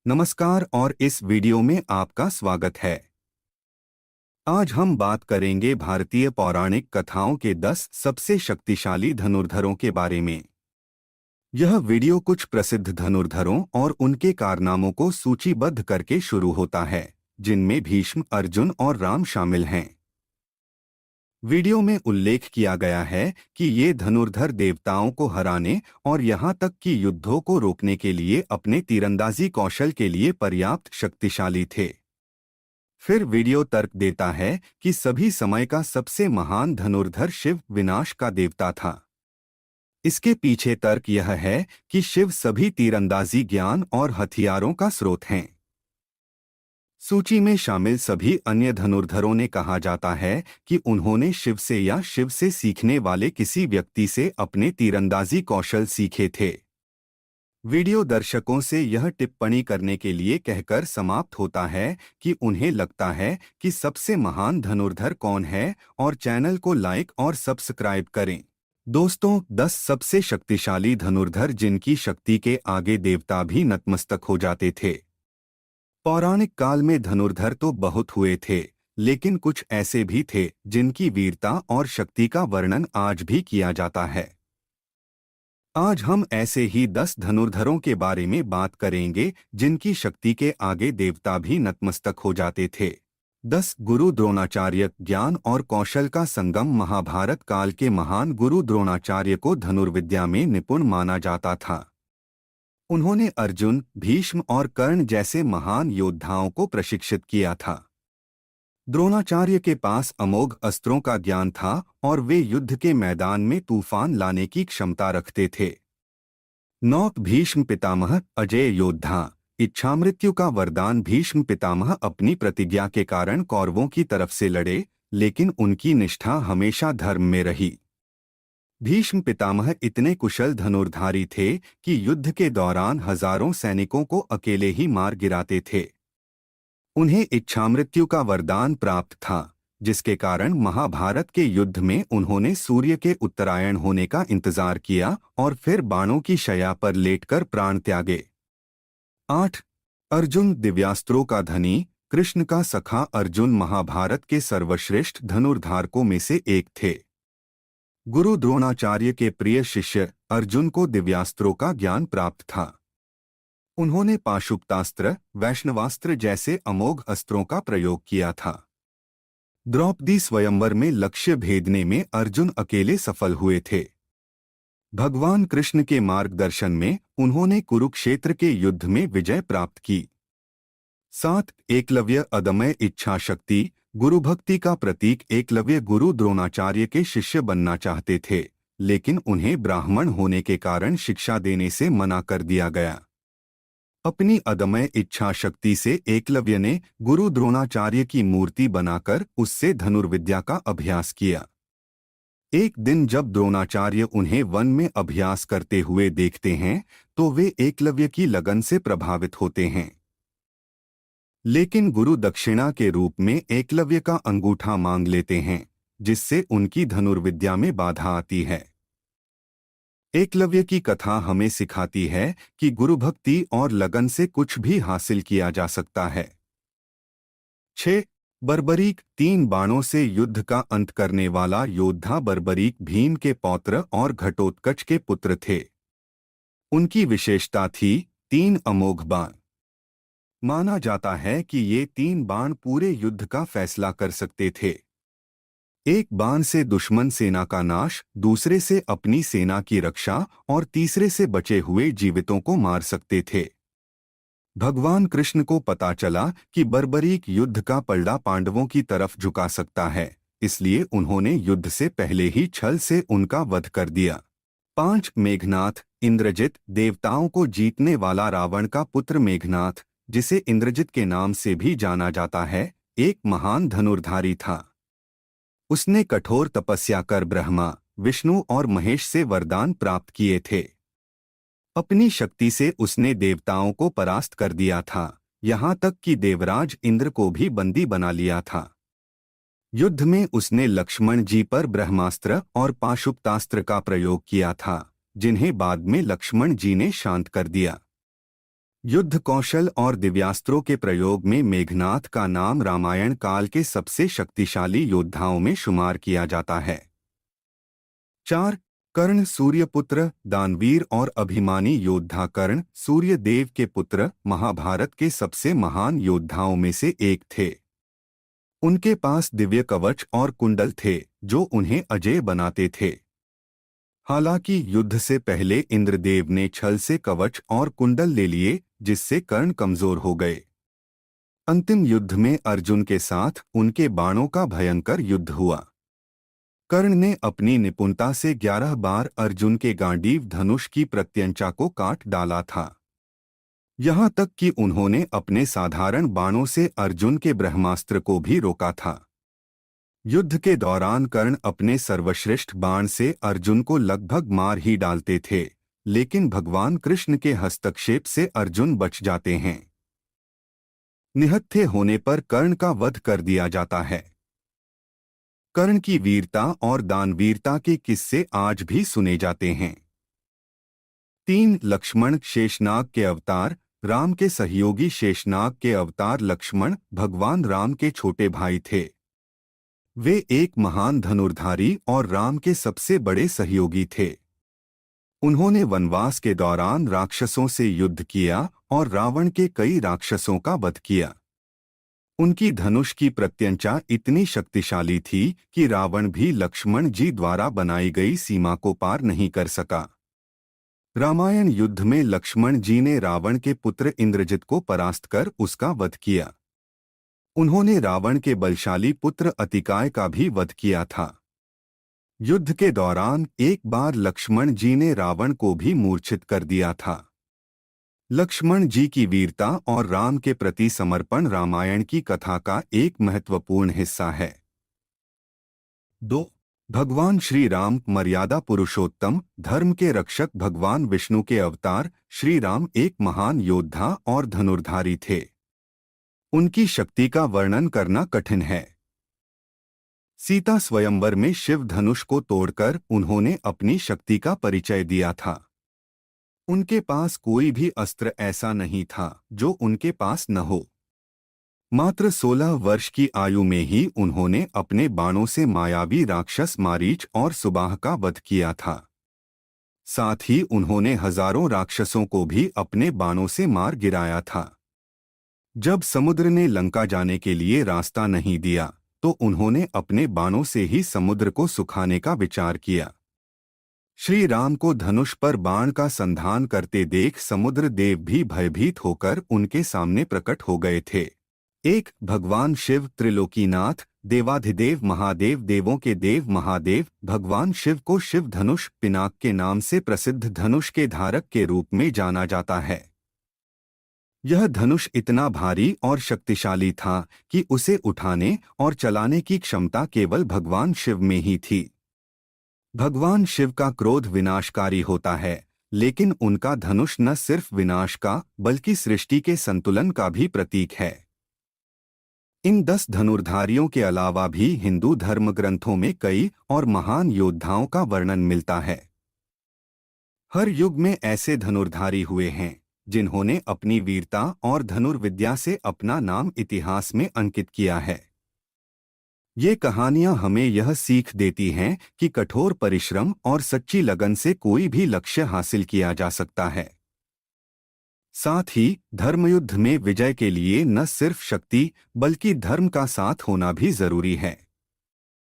नमस्कार और इस वीडियो में आपका स्वागत है। आज हम बात करेंगे भारतीय पौराणिक कथाओं के 10 सबसे शक्तिशाली धनुर्धरों के बारे में। यह वीडियो कुछ प्रसिद्ध धनुर्धरों और उनके कारनामों को सूचीबद्ध करके शुरू होता है, जिनमें भीष्म, अर्जुन और राम शामिल हैं। वीडियो में उल्लेख किया गया है कि ये धनुर्धर देवताओं को हराने और यहाँ तक कि युद्धों को रोकने के लिए अपने तीरंदाजी कौशल के लिए पर्याप्त शक्तिशाली थे। फिर वीडियो तर्क देता है कि सभी समय का सबसे महान धनुर्धर शिव विनाश का देवता था। इसके पीछे तर्क यह है कि शिव सभी तीरंदाजी ज्ञान और हथियारों का स्रोत हैं। सूची में शामिल सभी अन्य धनुर्धरों ने कहा जाता है कि उन्होंने शिव से या शिव से सीखने वाले किसी व्यक्ति से अपने तीरंदाजी कौशल सीखे थे। वीडियो दर्शकों से यह टिप्पणी करने के लिए कहकर समाप्त होता है कि उन्हें लगता है कि सबसे महान धनुर्धर कौन है और चैनल को लाइक और सब्सक्राइब करें। दोस्तों, 10 सबसे शक्तिशाली धनुर्धर जिनकी शक्ति के आगे देवता भी नतमस्तक हो जाते थे। पौराणिक काल में धनुर्धर तो बहुत हुए थे, लेकिन कुछ ऐसे भी थे जिनकी वीरता और शक्ति का वर्णन आज भी किया जाता है। आज हम ऐसे ही 10 धनुर्धरों के बारे में बात करेंगे जिनकी शक्ति के आगे देवता भी नतमस्तक हो जाते थे। 10 गुरु द्रोणाचार्य। ज्ञान और कौशल का संगम। महाभारत काल के महान गुरु द्रोणाचार्य को धनुर्विद्या में निपुण माना जाता था। उन्होंने अर्जुन, भीष्म और कर्ण जैसे महान योद्धाओं को प्रशिक्षित किया था। द्रोणाचार्य के पास अमोघ अस्त्रों का ज्ञान था और वे युद्ध के मैदान में तूफान लाने की क्षमता रखते थे। नौक। भीष्म पितामह, अजेय योद्धा। इच्छामृत्यु का वरदान। भीष्म पितामह अपनी प्रतिज्ञा के कारण कौरवों की तरफ से लड़े, लेकिन उनकी निष्ठा हमेशा धर्म में रही। भीष्म पितामह इतने कुशल धनुर्धारी थे कि युद्ध के दौरान हजारों सैनिकों को अकेले ही मार गिराते थे। उन्हें इच्छामृत्यु का वरदान प्राप्त था, जिसके कारण महाभारत के युद्ध में उन्होंने सूर्य के उत्तरायण होने का इंतजार किया और फिर बाणों की शैया पर लेटकर प्राण त्यागे। 8 अर्जुन, दिव्यास्त्रों का धनी। कृष्ण का सखा अर्जुन महाभारत के सर्वश्रेष्ठ धनुर्धारकों में से एक थे। गुरु द्रोणाचार्य के प्रिय शिष्य अर्जुन को दिव्यास्त्रों का ज्ञान प्राप्त था। उन्होंने पाशुपतास्त्र, वैष्णवास्त्र जैसे अमोघ अस्त्रों का प्रयोग किया था। द्रौपदी स्वयंवर में लक्ष्य भेदने में अर्जुन अकेले सफल हुए थे। भगवान कृष्ण के मार्गदर्शन में उन्होंने कुरुक्षेत्र के युद्ध में विजय प्राप्त की। 7 एकलव्य, अदम्य इच्छा शक्ति। गुरुभक्ति का प्रतीक एकलव्य गुरु द्रोणाचार्य के शिष्य बनना चाहते थे, लेकिन उन्हें ब्राह्मण होने के कारण शिक्षा देने से मना कर दिया गया। अपनी अदम्य इच्छा शक्ति से एकलव्य ने गुरु द्रोणाचार्य की मूर्ति बनाकर उससे धनुर्विद्या का अभ्यास किया। एक दिन जब द्रोणाचार्य उन्हें वन में अभ्यास करते हुए देखते हैं, तो वे एकलव्य की लगन से प्रभावित होते हैं। लेकिन गुरु दक्षिणा के रूप में एकलव्य का अंगूठा मांग लेते हैं, जिससे उनकी धनुर्विद्या में बाधा आती है। एकलव्य की कथा हमें सिखाती है कि गुरुभक्ति और लगन से कुछ भी हासिल किया जा सकता है। 6 बर्बरीक, 3 बाणों से युद्ध का अंत करने वाला योद्धा। बर्बरीक भीम के पौत्र और घटोत्कच के पुत्र थे। उनकी विशेषता थी 3 अमोघ बाण। माना जाता है कि ये 3 बाण पूरे युद्ध का फैसला कर सकते थे। एक बाण से दुश्मन सेना का नाश, दूसरे से अपनी सेना की रक्षा और तीसरे से बचे हुए जीवितों को मार सकते थे। भगवान कृष्ण को पता चला कि बर्बरीक युद्ध का पलड़ा पांडवों की तरफ झुका सकता है, इसलिए उन्होंने युद्ध से पहले ही छल से उनका वध कर दिया। 5 मेघनाथ, इंद्रजित, देवताओं को जीतने वाला रावण का पुत्र मेघनाथ, जिसे इंद्रजित के नाम से भी जाना जाता है, एक महान धनुर्धारी था। उसने कठोर तपस्या कर ब्रह्मा, विष्णु और महेश से वरदान प्राप्त किए थे। अपनी शक्ति से उसने देवताओं को परास्त कर दिया था, यहाँ तक कि देवराज इंद्र को भी बंदी बना लिया था। युद्ध में उसने लक्ष्मण जी पर ब्रह्मास्त्र और पाशुपतास्त्र का प्रयोग किया था, जिन्हें बाद में लक्ष्मण जी ने शांत कर दिया। युद्ध कौशल और दिव्यास्त्रों के प्रयोग में मेघनाथ का नाम रामायण काल के सबसे शक्तिशाली योद्धाओं में शुमार किया जाता है। 4. कर्ण सूर्यपुत्र, दानवीर और अभिमानी योद्धा। कर्ण सूर्य देव के पुत्र महाभारत के सबसे महान योद्धाओं में से एक थे। उनके पास दिव्य कवच और कुंडल थे जो उन्हें अजेय बनाते थे। हालांकि युद्ध से पहले इंद्रदेव ने छल से कवच और कुंडल ले लिए, जिससे कर्ण कमजोर हो गए। अंतिम युद्ध में अर्जुन के साथ उनके बाणों का भयंकर युद्ध हुआ। कर्ण ने अपनी निपुणता से 11 बार अर्जुन के गांडीव धनुष की प्रत्यंचा को काट डाला था। यहाँ तक कि उन्होंने अपने साधारण बाणों से अर्जुन के ब्रह्मास्त्र को भी रोका था। युद्ध के दौरान कर्ण अपने सर्वश्रेष्ठ बाण से अर्जुन को लगभग मार ही डालते थे, लेकिन भगवान कृष्ण के हस्तक्षेप से अर्जुन बच जाते हैं। निहत्थे होने पर कर्ण का वध कर दिया जाता है। कर्ण की वीरता और दानवीरता के किस्से आज भी सुने जाते हैं। 3. लक्ष्मण शेषनाग के अवतार। राम के सहयोगी शेषनाग के अवतार लक्ष्मण भगवान राम के छोटे भाई थे। वे एक महान धनुर्धारी और राम के सबसे बड़े सहयोगी थे। उन्होंने वनवास के दौरान राक्षसों से युद्ध किया और रावण के कई राक्षसों का वध किया। उनकी धनुष की प्रत्यंचा इतनी शक्तिशाली थी कि रावण भी लक्ष्मण जी द्वारा बनाई गई सीमा को पार नहीं कर सका। रामायण युद्ध में लक्ष्मण जी ने रावण के पुत्र इंद्रजित को परास्त कर उसका वध किया। उन्होंने रावण के बलशाली पुत्र अतिकाय का भी वध किया था। युद्ध के दौरान एक बार लक्ष्मण जी ने रावण को भी मूर्छित कर दिया था। लक्ष्मण जी की वीरता और राम के प्रति समर्पण रामायण की कथा का एक महत्वपूर्ण हिस्सा है। 2. भगवान श्री राम मर्यादा पुरुषोत्तम, धर्म के रक्षक भगवान विष्णु के अवतार श्री राम एक महान योद्धा और धनुर्धारी थे। उनकी शक्ति का वर्णन करना कठिन है। सीता स्वयंवर में शिव धनुष को तोड़कर उन्होंने अपनी शक्ति का परिचय दिया था। उनके पास कोई भी अस्त्र ऐसा नहीं था जो उनके पास न हो। मात्र 16 वर्ष की आयु में ही उन्होंने अपने बाणों से मायावी राक्षस मारीच और सुबाह का वध किया था। साथ ही उन्होंने हजारों राक्षसों को भी अपने बाणों से मार गिराया था। जब समुद्र ने लंका जाने के लिए रास्ता नहीं दिया तो उन्होंने अपने बाणों से ही समुद्र को सुखाने का विचार किया। श्री राम को धनुष पर बाण का संधान करते देख समुद्र देव भी भयभीत होकर उनके सामने प्रकट हो गए थे। 1. भगवान शिव त्रिलोकीनाथ, देवाधिदेव महादेव, देवों के देव महादेव। भगवान शिव को शिव धनुष पिनाक के नाम से प्रसिद्ध धनुष के धारक के रूप में जाना जाता है। यह धनुष इतना भारी और शक्तिशाली था कि उसे उठाने और चलाने की क्षमता केवल भगवान शिव में ही थी। भगवान शिव का क्रोध विनाशकारी होता है, लेकिन उनका धनुष न सिर्फ विनाश का बल्कि सृष्टि के संतुलन का भी प्रतीक है। इन 10 धनुर्धारियों के अलावा भी हिंदू धर्म ग्रंथों में कई और महान योद्धाओं का वर्णन मिलता है। हर युग में ऐसे धनुर्धारी हुए हैं जिन्होंने अपनी वीरता और धनुर्विद्या से अपना नाम इतिहास में अंकित किया है। ये कहानियां हमें यह सीख देती हैं कि कठोर परिश्रम और सच्ची लगन से कोई भी लक्ष्य हासिल किया जा सकता है। साथ ही धर्मयुद्ध में विजय के लिए न सिर्फ शक्ति बल्कि धर्म का साथ होना भी जरूरी है।